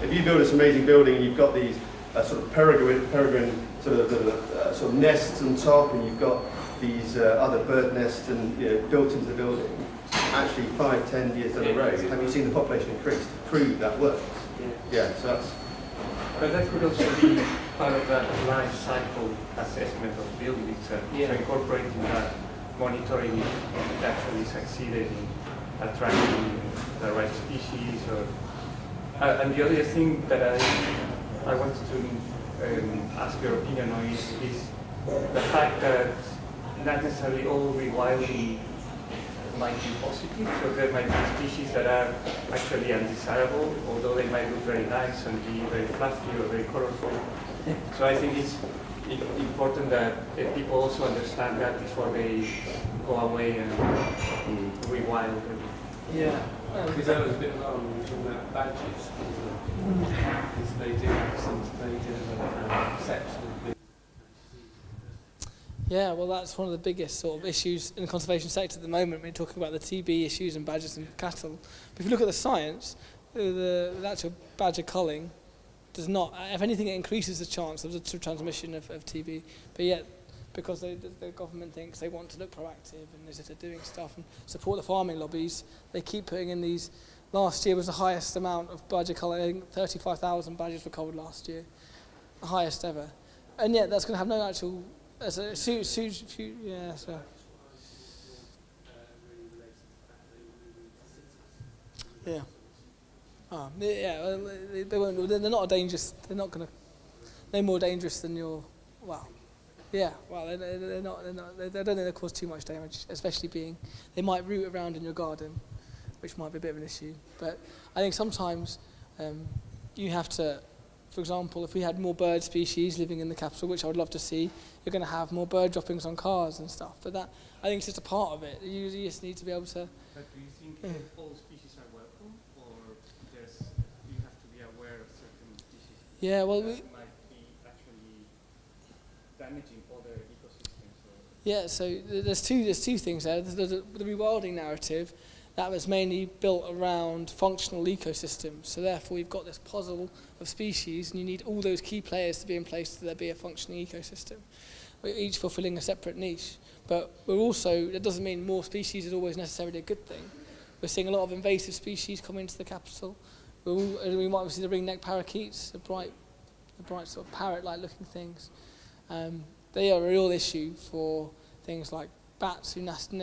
C: if you build this amazing building and you've got these sort of peregrine sort of nests on top, and you've got these other bird nests and built into the building, actually 5-10 years down the road, have you seen the population increase to prove that works? Yeah, so that's.
D: But that could also be part of that life cycle assessment of buildings, so incorporating that monitoring if it actually succeeded in attracting the right species. And the other thing that I wanted to ask your opinion on is the fact that not necessarily all rewilding might be positive, so there might be species that are actually undesirable, although they might look very nice and be very fluffy or very colorful. So I think it's important that people also understand that before they go away and rewild.
H: Yeah, because I was a bit alarmed when you were talking about badges, because they do have some section of the.
B: Yeah, well, that's one of the biggest sort of issues in the conservation sector at the moment when you're talking about the TB issues and badgers and cattle. But if you look at the science, the actual badger culling does not, if anything, it increases the chance of the transmission of TB. But yet, because the government thinks they want to look proactive and as if they're doing stuff and support the farming lobbies, they keep putting in these. Last year was the highest amount of badger culling. 35,000 badgers were culled last year, the highest ever. And yet, that's going to have no actual. So. Yeah. Oh, yeah. Well, they won't. They're not a dangerous. They're not going to. No more dangerous than your. Well. Yeah. Well, they're not. They're not. I don't think they cause too much damage, especially being. They might root around in your garden, which might be a bit of an issue. But I think sometimes you have to. For example, if we had more bird species living in the capital, which I would love to see, you're going to have more bird droppings on cars and stuff. But that, I think, it's just a part of it. You just need to be able to.
D: But do you think all species are welcome, or you have to be aware of certain species?
B: Yeah, well,
D: that might be actually damaging other ecosystems.
B: Yeah, so there's two things there. There's the rewilding narrative. That was mainly built around functional ecosystems. So therefore, we've got this puzzle of species, and you need all those key players to be in place so there be a functioning ecosystem. We're each fulfilling a separate niche. But we're also, that doesn't mean more species is always necessarily a good thing. We're seeing a lot of invasive species come into the capital. We might see the ring-necked parakeets, the bright sort of parrot-like looking things. They are a real issue for things like bats who nest in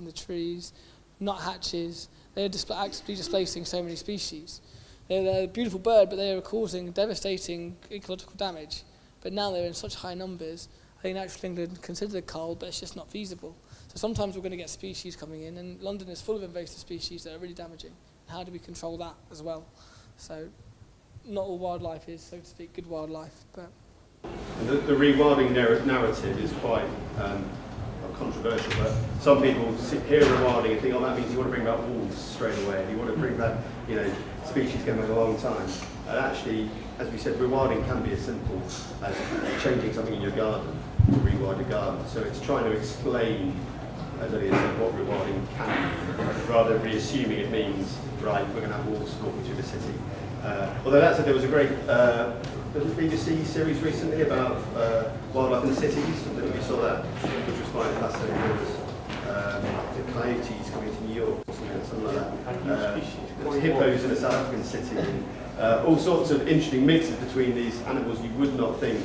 B: the trees, nuthatches. They're actively displacing so many species. They're a beautiful bird, but they are causing devastating ecological damage. But now they're in such high numbers, I think natural England considered a cull, but it's just not feasible. So sometimes we're going to get species coming in, and London is full of invasive species that are really damaging. How do we control that as well? So not all wildlife is, so to speak, good wildlife. But
C: the rewilding narrative is quite controversial, but some people hear rewilding and think, oh, that means you want to bring back wolves straight away, and you want to bring back, species going back a long time. And actually, as we said, rewilding can be as simple as changing something in your garden to rewild your garden. So it's trying to explain, as Elliot said, what rewilding can be, rather than reassuming it means, right, we're going to have wolves walking through the city. Although that said, there was a great BBC series recently about wildlife in cities. I don't know if you saw that, which was quite fascinating. There was the coyotes coming to New York or something like that. There was hippos in a South African city. And, all sorts of interesting mixes between these animals you would not think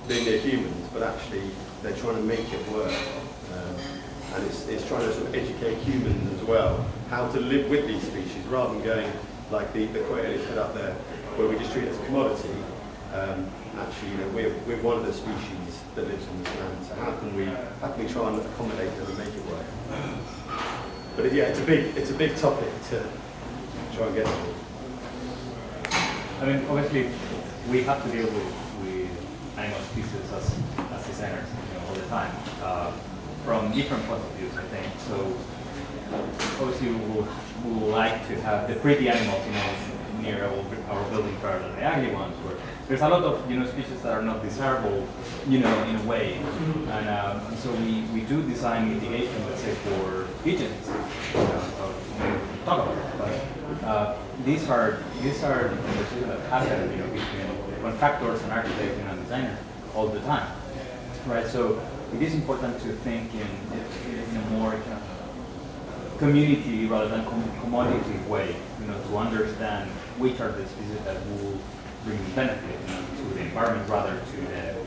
C: being near humans, but actually they're trying to make it work. And it's trying to sort of educate humans as well how to live with these species, rather than going like the quote Elliot put up there, where we just treat it as a commodity. Actually, we're one of the species that lives on this land. So how can we try and accommodate them and make it work? But it's a big topic to try and get to.
I: I mean, obviously, we have to deal with animal species as designers, all the time, from different points of views, I think. So, obviously, we would like to have the pretty animals, near our building rather than the ugly ones. Where there's a lot of, species that are not desirable, in a way, and so we do design mitigation, let's say, for pigeons. Talk about it, but these are the conversations that happen, between contractors and architects and designers all the time, right? So it is important to think in a more community rather than commodity way, to understand which are the species that will bring benefit to the environment rather to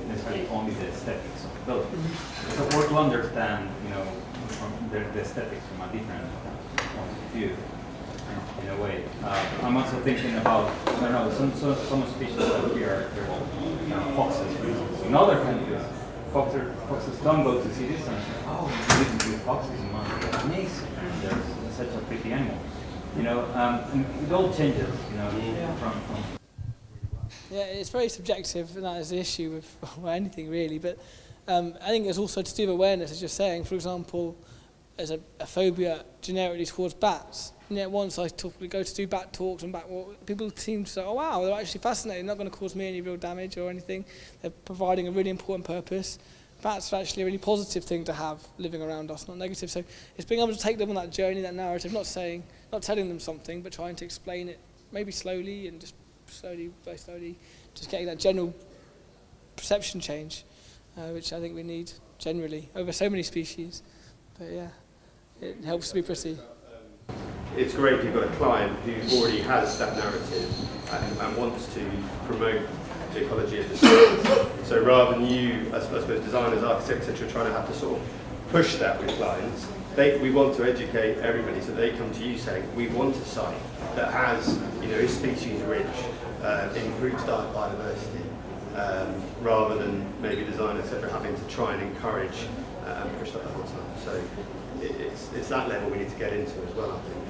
I: necessarily only the aesthetics of the building. So for to understand, from the aesthetics from a different point of view, in a way. I'm also thinking about, I don't know, some species that we are foxes, for instance. In other countries, foxes don't go to cities and say, oh, we can see foxes in London. They're amazing. They're such a pretty animal. And it all changes, from
B: yeah, it's very subjective, and that is the issue with anything really. But I think it's also to do with awareness, as you're saying. For example, there's a phobia generically towards bats. And yet once we go to do bat talks and bat walk, people seem to say, oh wow, they're actually fascinating, not going to cause me any real damage or anything. They're providing a really important purpose. Bats are actually a really positive thing to have living around us, not negative. So it's being able to take them on that journey, that narrative, not telling them something, but trying to explain it, maybe slowly and just very slowly, just getting that general perception change, which I think we need generally over so many species. But yeah, it helps to be pretty.
C: It's great if you've got a client who already has that narrative and wants to promote the ecology of the space. So rather than you, I suppose designers, architects, etc., trying to have to sort of push that with clients, we want to educate everybody so they come to you saying, we want a site that has, is species rich, improves biodiversity, rather than maybe design, etc., having to try and encourage and push that the whole time. So it's that level we need to get into as well, I think.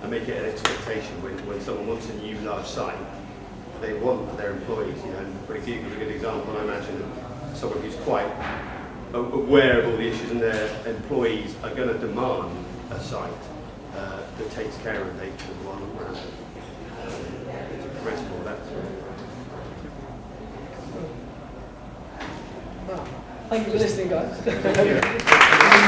C: And make it an expectation when someone wants a new large site, they want for their employees, and for a good example, I imagine someone who's quite aware of all the issues and their employees are going to demand a site that takes care of nature and the wild around it. It's a principle that's
B: Thank you for listening, guys.